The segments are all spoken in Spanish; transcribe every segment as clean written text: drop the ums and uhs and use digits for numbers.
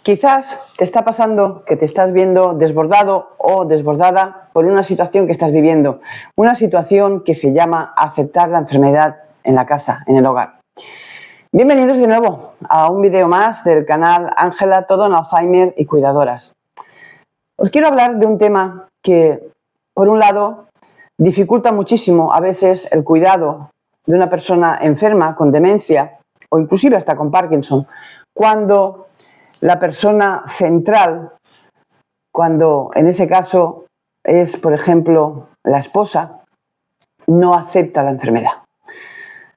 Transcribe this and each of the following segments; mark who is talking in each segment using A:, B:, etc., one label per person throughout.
A: Quizás te está pasando que te estás viendo desbordado o desbordada por una situación que estás viviendo, una situación que se llama aceptar la enfermedad en la casa, en el hogar. Bienvenidos de nuevo a un vídeo más del canal Ángela, todo en Alzheimer y cuidadoras. Os quiero hablar de un tema que, por un lado, dificulta muchísimo a veces el cuidado de una persona enferma con demencia o inclusive hasta con Parkinson, cuando la persona central, cuando en ese caso es, por ejemplo, la esposa, no acepta la enfermedad.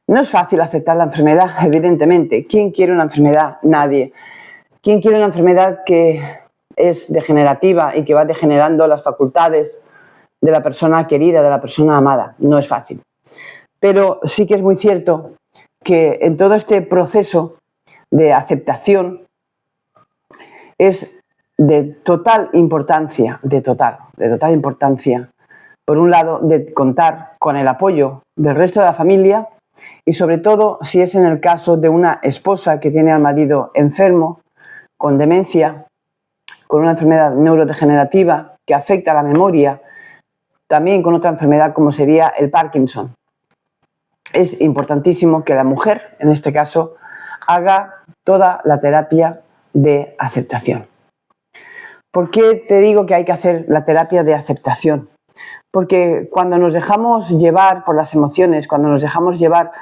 A: No es fácil aceptar la enfermedad, evidentemente. ¿Quién quiere una enfermedad? Nadie. ¿Quién quiere una enfermedad que es degenerativa y que va degenerando las facultades de la persona querida, de la persona amada? No es fácil. Pero sí que es muy cierto que en todo este proceso de aceptación es de total importancia, por un lado, de contar con el apoyo del resto de la familia y sobre todo si es en el caso de una esposa que tiene al marido enfermo, con demencia, con una enfermedad neurodegenerativa que afecta a la memoria, también con otra enfermedad como sería el Parkinson. Es importantísimo que la mujer, en este caso, haga toda la terapia de aceptación. ¿Por qué te digo que hay que hacer la terapia de aceptación? Porque cuando nos dejamos llevar por las emociones, cuando nos dejamos llevar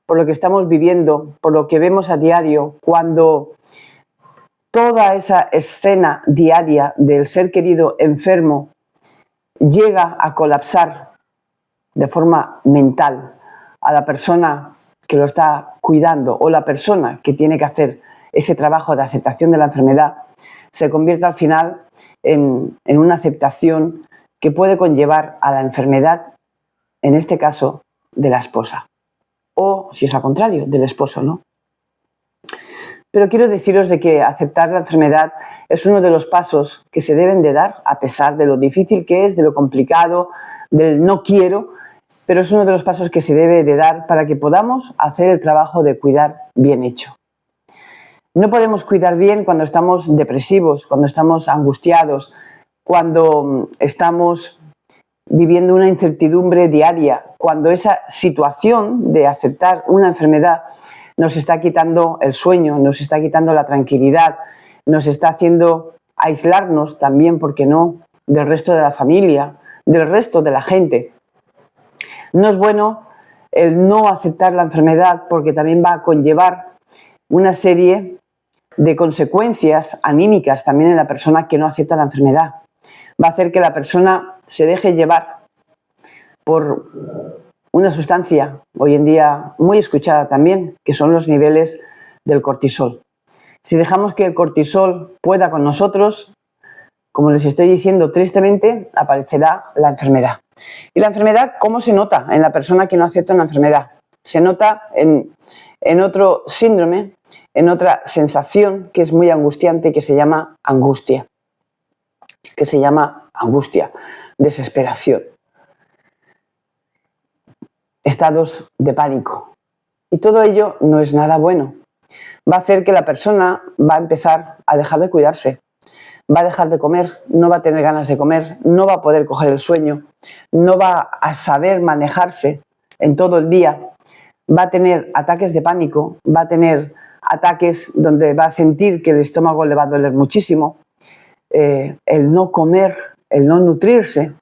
A: por lo que estamos viviendo, por lo que vemos a diario, cuando toda esa escena diaria del ser querido enfermo llega a colapsar de forma mental a la persona que lo está cuidando o la persona que tiene que hacer ese trabajo de aceptación de la enfermedad, se convierte al final en una aceptación que puede conllevar a la enfermedad, en este caso, de la esposa. O, si es al contrario, del esposo, ¿no? Pero quiero deciros de que aceptar la enfermedad es uno de los pasos que se deben de dar, a pesar de lo difícil que es, de lo complicado, del no quiero, pero es uno de los pasos que se debe de dar para que podamos hacer el trabajo de cuidar bien hecho. No podemos cuidar bien cuando estamos depresivos, cuando estamos angustiados, cuando estamos viviendo una incertidumbre diaria, cuando esa situación de aceptar una enfermedad nos está quitando el sueño, nos está quitando la tranquilidad, nos está haciendo aislarnos también, ¿por qué no?, del resto de la familia, del resto de la gente. No es bueno el no aceptar la enfermedad porque también va a conllevar una serie de consecuencias anímicas también en la persona que no acepta la enfermedad. Va a hacer que la persona se deje llevar por una sustancia hoy en día muy escuchada también, que son los niveles del cortisol. Si dejamos que el cortisol pueda con nosotros, como les estoy diciendo, tristemente aparecerá la enfermedad. ¿Y la enfermedad cómo se nota en la persona que no acepta una enfermedad? Se nota en otro síndrome, en otra sensación que es muy angustiante, que se llama angustia. Desesperación, estados de pánico. Y todo ello no es nada bueno. Va a hacer que la persona va a empezar a dejar de cuidarse, va a dejar de comer, no va a tener ganas de comer, no va a poder coger el sueño, no va a saber manejarse en todo el día, va a tener ataques de pánico, va a tener ataques donde va a sentir que el estómago le va a doler muchísimo. El no comer, el no nutrirse,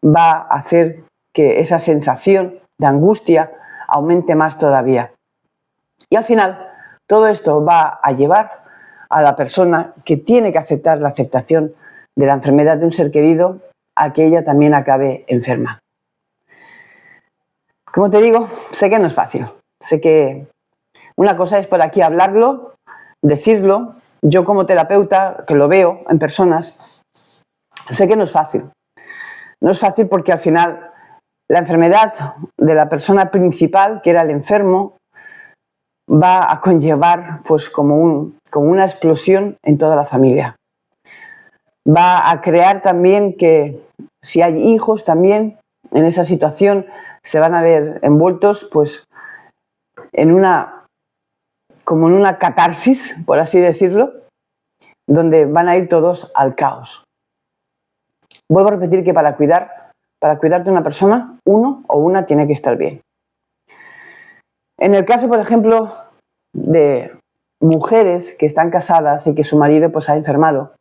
A: va a hacer que esa sensación de angustia aumente más todavía. Y al final, todo esto va a llevar a la persona que tiene que aceptar la aceptación de la enfermedad de un ser querido a que ella también acabe enferma. Como te digo, sé que no es fácil. Sé que una cosa es por aquí hablarlo, decirlo. Yo como terapeuta, que lo veo en personas, sé que no es fácil. No es fácil porque al final la enfermedad de la persona principal, que era el enfermo, va a conllevar pues como una explosión en toda la familia. Va a crear también que si hay hijos también en esa situación se van a ver envueltos pues como en una catarsis, por así decirlo, donde van a ir todos al caos. Vuelvo a repetir que para cuidarte una persona, uno o una tiene que estar bien. En el caso, por ejemplo, de mujeres que están casadas y que su marido pues, ha enfermado,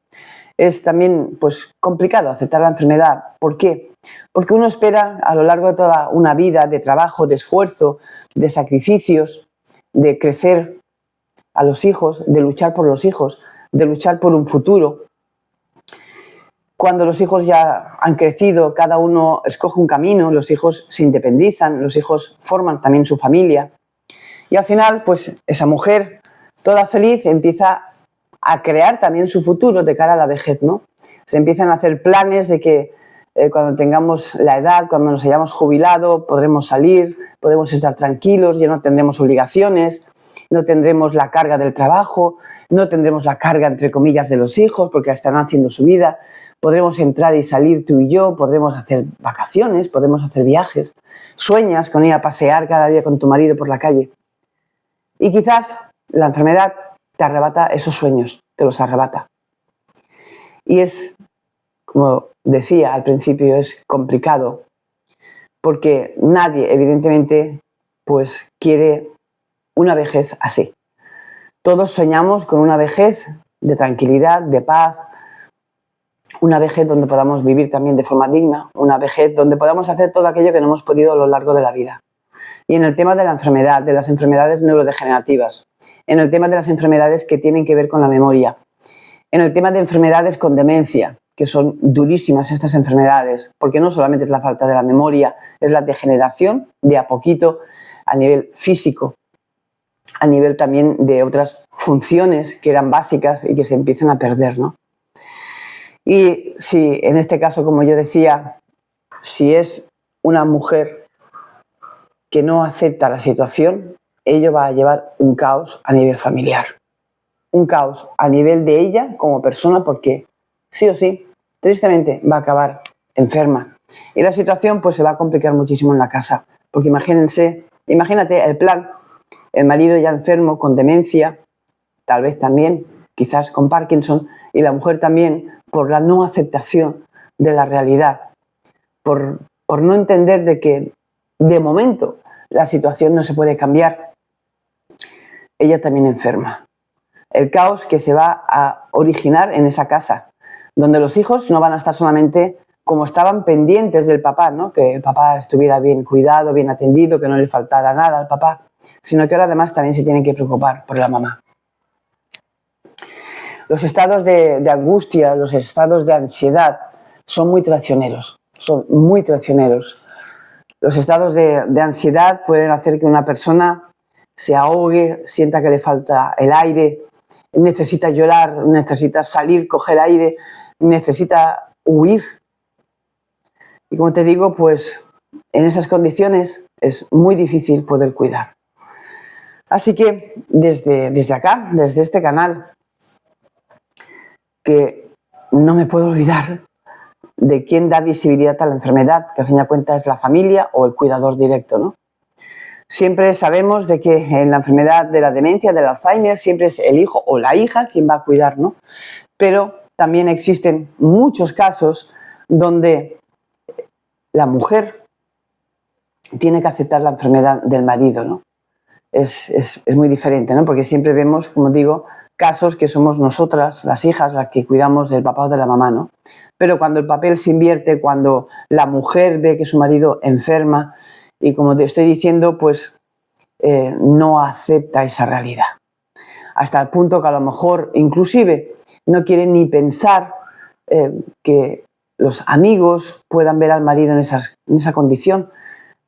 A: es también pues, complicado aceptar la enfermedad. ¿Por qué? Porque uno espera a lo largo de toda una vida de trabajo, de esfuerzo, de sacrificios, de crecer a los hijos, de luchar por los hijos, de luchar por un futuro. Cuando los hijos ya han crecido, cada uno escoge un camino, los hijos se independizan, los hijos forman también su familia. Y al final, pues esa mujer, toda feliz, empieza a crear también su futuro de cara a la vejez, ¿no? Se empiezan a hacer planes de que cuando tengamos la edad, cuando nos hayamos jubilado, podremos salir, podemos estar tranquilos, ya no tendremos obligaciones, no tendremos la carga del trabajo, no tendremos la carga, entre comillas, de los hijos, porque estarán haciendo su vida, podremos entrar y salir tú y yo, podremos hacer vacaciones, podemos hacer viajes, sueñas con ir a pasear cada día con tu marido por la calle. Y quizás la enfermedad te arrebata esos sueños, te los arrebata. Y es, como decía al principio, es complicado, porque nadie, evidentemente, pues quiere una vejez así. Todos soñamos con una vejez de tranquilidad, de paz, una vejez donde podamos vivir también de forma digna, una vejez donde podamos hacer todo aquello que no hemos podido a lo largo de la vida. Y en el tema de la enfermedad, de las enfermedades neurodegenerativas, en el tema de las enfermedades que tienen que ver con la memoria, en el tema de enfermedades con demencia, que son durísimas estas enfermedades, porque no solamente es la falta de la memoria, es la degeneración de a poquito a nivel físico, a nivel también de otras funciones que eran básicas y que se empiezan a perder, ¿no? Y si en este caso, como yo decía, si es una mujer que no acepta la situación, ello va a llevar un caos a nivel familiar. Un caos a nivel de ella como persona, porque sí o sí, tristemente, va a acabar enferma. Y la situación pues se va a complicar muchísimo en la casa. Porque imagínate el plan, el marido ya enfermo con demencia, tal vez también, quizás con Parkinson, y la mujer también por la no aceptación de la realidad, por no entender de que de momento la situación no se puede cambiar, ella también enferma. El caos que se va a originar en esa casa, donde los hijos no van a estar solamente como estaban pendientes del papá, ¿no? Que el papá estuviera bien cuidado, bien atendido, que no le faltara nada al papá, sino que ahora además también se tienen que preocupar por la mamá. Los estados de angustia, los estados de ansiedad son muy traicioneros, Los estados de ansiedad pueden hacer que una persona se ahogue, sienta que le falta el aire, necesita llorar, necesita salir, coger aire, necesita huir. Y como te digo, pues en esas condiciones es muy difícil poder cuidar. Así que desde acá, desde este canal, que no me puedo olvidar de quién da visibilidad a la enfermedad, que a fin de cuentas es la familia o el cuidador directo, ¿no? Siempre sabemos de que en la enfermedad de la demencia, del Alzheimer, siempre es el hijo o la hija quien va a cuidar, ¿no? Pero también existen muchos casos donde la mujer tiene que aceptar la enfermedad del marido, ¿no? Es muy diferente, ¿no? Porque siempre vemos, como digo, casos que somos nosotras, las hijas, las que cuidamos del papá o de la mamá, ¿no? Pero cuando el papel se invierte, cuando la mujer ve que su marido enferma y, como te estoy diciendo, pues no acepta esa realidad. Hasta el punto que a lo mejor inclusive no quiere ni pensar que los amigos puedan ver al marido en esa condición.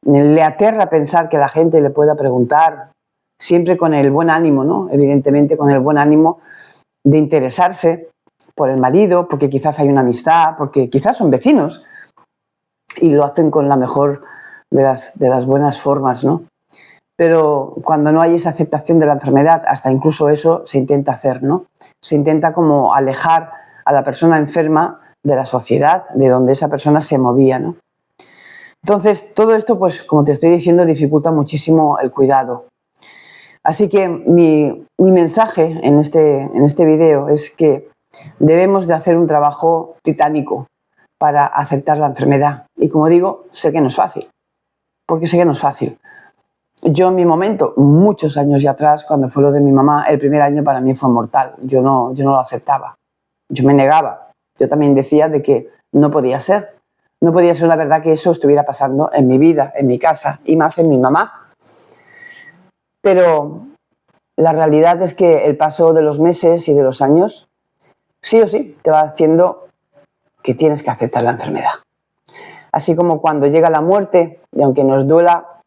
A: Le aterra pensar que la gente le pueda preguntar, siempre con el buen ánimo, ¿no? Evidentemente con el buen ánimo de interesarse por el marido, porque quizás hay una amistad, porque quizás son vecinos y lo hacen con la mejor de las buenas formas, ¿no? Pero cuando no hay esa aceptación de la enfermedad, hasta incluso eso se intenta hacer, ¿no? Se intenta como alejar a la persona enferma de la sociedad, de donde esa persona se movía, ¿no? Entonces, todo esto, pues, como te estoy diciendo, dificulta muchísimo el cuidado. Así que mi mensaje en este video es que debemos de hacer un trabajo titánico para aceptar la enfermedad. Y como digo, sé que no es fácil, porque sé que no es fácil. Yo en mi momento, muchos años ya atrás, cuando fue lo de mi mamá, el primer año para mí fue mortal. Yo no lo aceptaba. Yo me negaba. Yo también decía de que no podía ser. No podía ser la verdad que eso estuviera pasando en mi vida, en mi casa y más en mi mamá. Pero la realidad es que el paso de los meses y de los años, sí o sí, te va haciendo que tienes que aceptar la enfermedad. Así como cuando llega la muerte, y aunque nos duela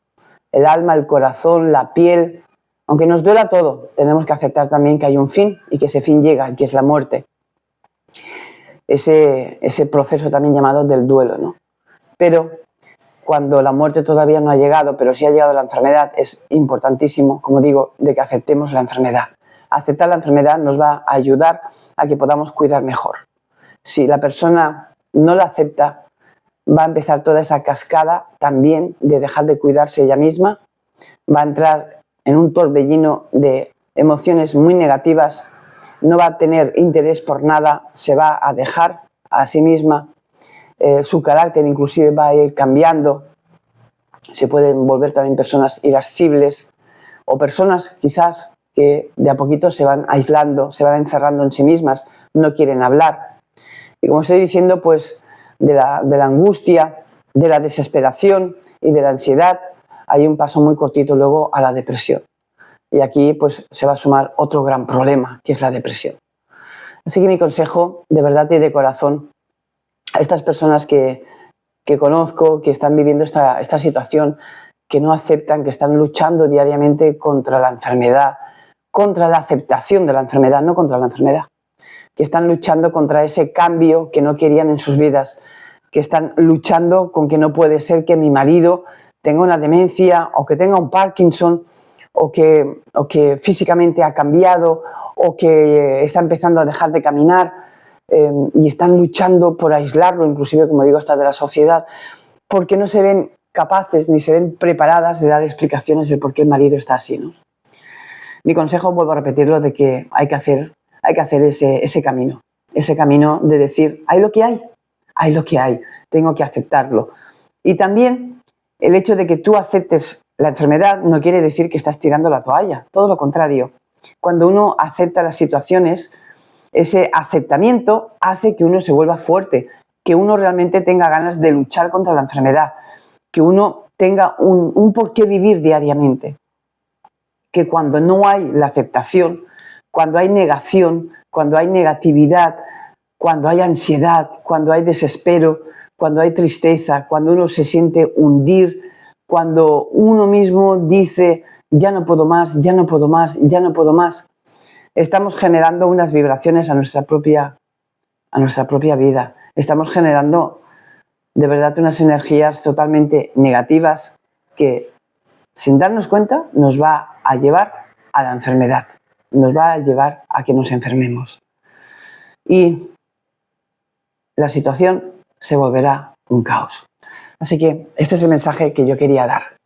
A: el alma, el corazón, la piel, aunque nos duela todo, tenemos que aceptar también que hay un fin y que ese fin llega, y que es la muerte. Ese proceso también llamado del duelo, ¿no? Pero cuando la muerte todavía no ha llegado, pero sí ha llegado la enfermedad, es importantísimo, como digo, de que aceptemos la enfermedad. Aceptar la enfermedad nos va a ayudar a que podamos cuidar mejor. Si la persona no la acepta, va a empezar toda esa cascada también de dejar de cuidarse ella misma, va a entrar en un torbellino de emociones muy negativas, no va a tener interés por nada, se va a dejar a sí misma, su carácter inclusive va a ir cambiando, se pueden volver también personas irascibles o personas quizás que de a poquito se van aislando, se van encerrando en sí mismas, no quieren hablar. Y como estoy diciendo, pues de la angustia, de la desesperación y de la ansiedad, hay un paso muy cortito luego a la depresión. Y aquí pues se va a sumar otro gran problema, que es la depresión. Así que mi consejo, de verdad y de corazón, a estas personas que conozco, que están viviendo esta situación, que no aceptan, que están luchando diariamente contra la enfermedad, contra la aceptación de la enfermedad, no contra la enfermedad, que están luchando contra ese cambio que no querían en sus vidas, que están luchando con que no puede ser que mi marido tenga una demencia o que tenga un Parkinson o que físicamente ha cambiado o que está empezando a dejar de caminar y están luchando por aislarlo, inclusive, como digo, hasta de la sociedad, porque no se ven capaces ni se ven preparadas de dar explicaciones de por qué el marido está así, ¿no? Mi consejo, vuelvo a repetirlo, de que hay que hacer ese camino de decir, hay lo que hay, tengo que aceptarlo. Y también el hecho de que tú aceptes la enfermedad no quiere decir que estás tirando la toalla, todo lo contrario. Cuando uno acepta las situaciones, ese aceptamiento hace que uno se vuelva fuerte, que uno realmente tenga ganas de luchar contra la enfermedad, que uno tenga un por qué vivir diariamente. Que cuando no hay la aceptación, cuando hay negación, cuando hay negatividad, cuando hay ansiedad, cuando hay desespero, cuando hay tristeza, cuando uno se siente hundir, cuando uno mismo dice ya no puedo más, ya no puedo más, ya no puedo más, estamos generando unas vibraciones a nuestra propia vida. Estamos generando de verdad unas energías totalmente negativas que, sin darnos cuenta, nos va a llevar a la enfermedad, nos va a llevar a que nos enfermemos. Y la situación se volverá un caos. Así que este es el mensaje que yo quería dar.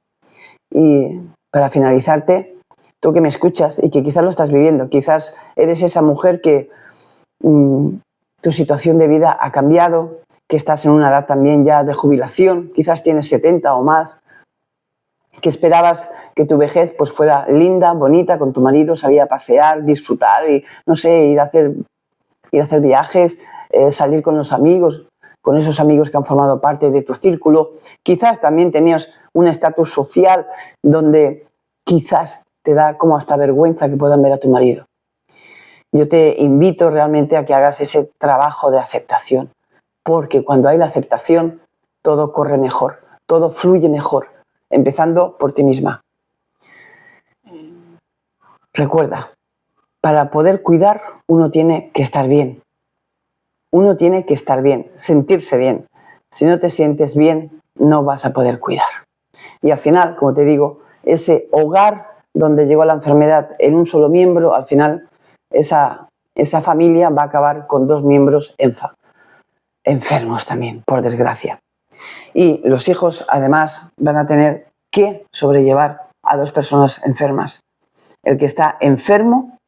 A: Y para finalizarte, tú que me escuchas y que quizás lo estás viviendo, quizás eres esa mujer que tu situación de vida ha cambiado, que estás en una edad también ya de jubilación, quizás tienes 70 o más, que esperabas que tu vejez pues fuera linda, bonita, con tu marido, salir a pasear, disfrutar y, no sé, ir a hacer viajes, salir con los amigos, con esos amigos que han formado parte de tu círculo. Quizás también tenías un estatus social donde quizás te da como hasta vergüenza que puedan ver a tu marido. Yo te invito realmente a que hagas ese trabajo de aceptación, porque cuando hay la aceptación, todo corre mejor, todo fluye mejor, empezando por ti misma. Recuerda, para poder cuidar, uno tiene que estar bien. Uno tiene que estar bien, sentirse bien. Si no te sientes bien, no vas a poder cuidar. Y al final, como te digo, ese hogar donde llegó la enfermedad en un solo miembro, al final esa familia va a acabar con 2 miembros enfermos también, por desgracia. Y los hijos, además, van a tener que sobrellevar a 2 personas enfermas. El que está enfermo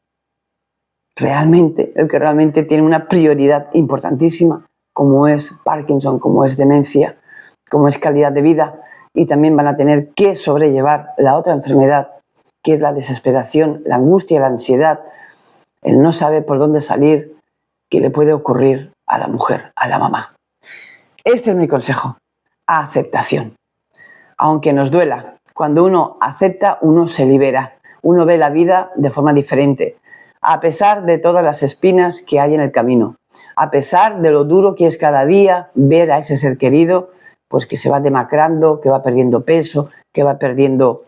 A: el que realmente tiene una prioridad importantísima, como es Parkinson, como es demencia, como es calidad de vida, y también van a tener que sobrellevar la otra enfermedad, que es la desesperación, la angustia, la ansiedad, el no saber por dónde salir, que le puede ocurrir a la mujer, a la mamá. Este es mi consejo: aceptación. Aunque nos duela, cuando uno acepta, uno se libera, uno ve la vida de forma diferente, a pesar de todas las espinas que hay en el camino, a pesar de lo duro que es cada día ver a ese ser querido, pues que se va demacrando, que va perdiendo peso, que va perdiendo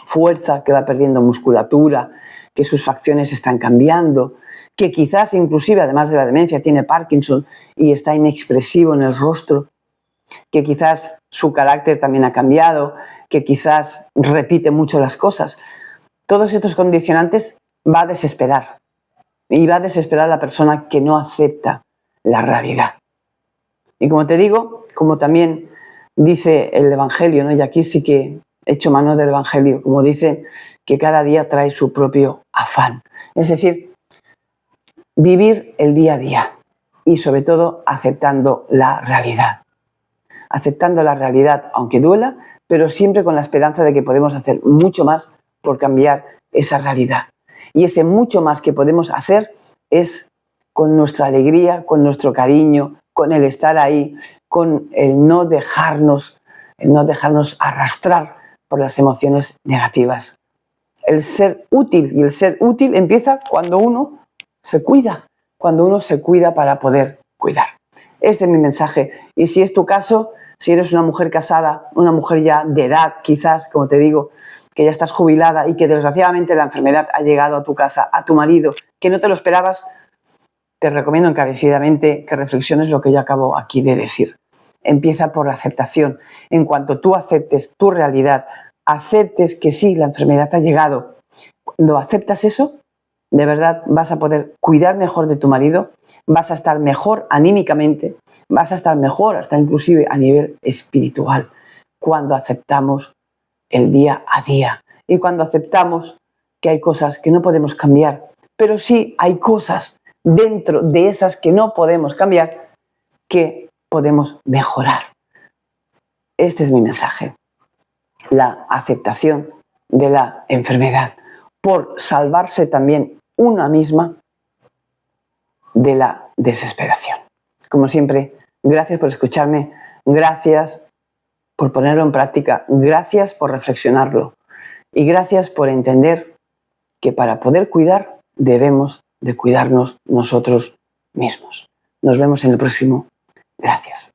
A: fuerza, que va perdiendo musculatura, que sus facciones están cambiando, que quizás inclusive, además de la demencia, tiene Parkinson y está inexpresivo en el rostro, que quizás su carácter también ha cambiado, que quizás repite mucho las cosas. Todos estos condicionantes va a desesperar. Y va a desesperar a la persona que no acepta la realidad. Y como te digo, como también dice el Evangelio, ¿no? Y aquí sí que he hecho mano del Evangelio, como dice que cada día trae su propio afán. Es decir, vivir el día a día y sobre todo aceptando la realidad. Aceptando la realidad, aunque duela, pero siempre con la esperanza de que podemos hacer mucho más por cambiar esa realidad. Y ese mucho más que podemos hacer es con nuestra alegría, con nuestro cariño, con el estar ahí, con el no dejarnos arrastrar por las emociones negativas. El ser útil, y el ser útil empieza cuando uno se cuida para poder cuidar. Este es mi mensaje. Y si es tu caso, si eres una mujer casada, una mujer ya de edad, quizás, como te digo, que ya estás jubilada y que desgraciadamente la enfermedad ha llegado a tu casa, a tu marido, que no te lo esperabas, te recomiendo encarecidamente que reflexiones lo que yo acabo aquí de decir. Empieza por la aceptación. En cuanto tú aceptes tu realidad, aceptes que sí, la enfermedad ha llegado, cuando aceptas eso, de verdad vas a poder cuidar mejor de tu marido, vas a estar mejor anímicamente, vas a estar mejor hasta inclusive a nivel espiritual, cuando aceptamos el día a día y cuando aceptamos que hay cosas que no podemos cambiar, pero sí hay cosas dentro de esas que no podemos cambiar que podemos mejorar. Este es mi mensaje: la aceptación de la enfermedad, por salvarse también una misma de la desesperación. Como siempre, gracias por escucharme, gracias por ponerlo en práctica, gracias por reflexionarlo y gracias por entender que para poder cuidar debemos de cuidarnos nosotros mismos. Nos vemos en el próximo. Gracias.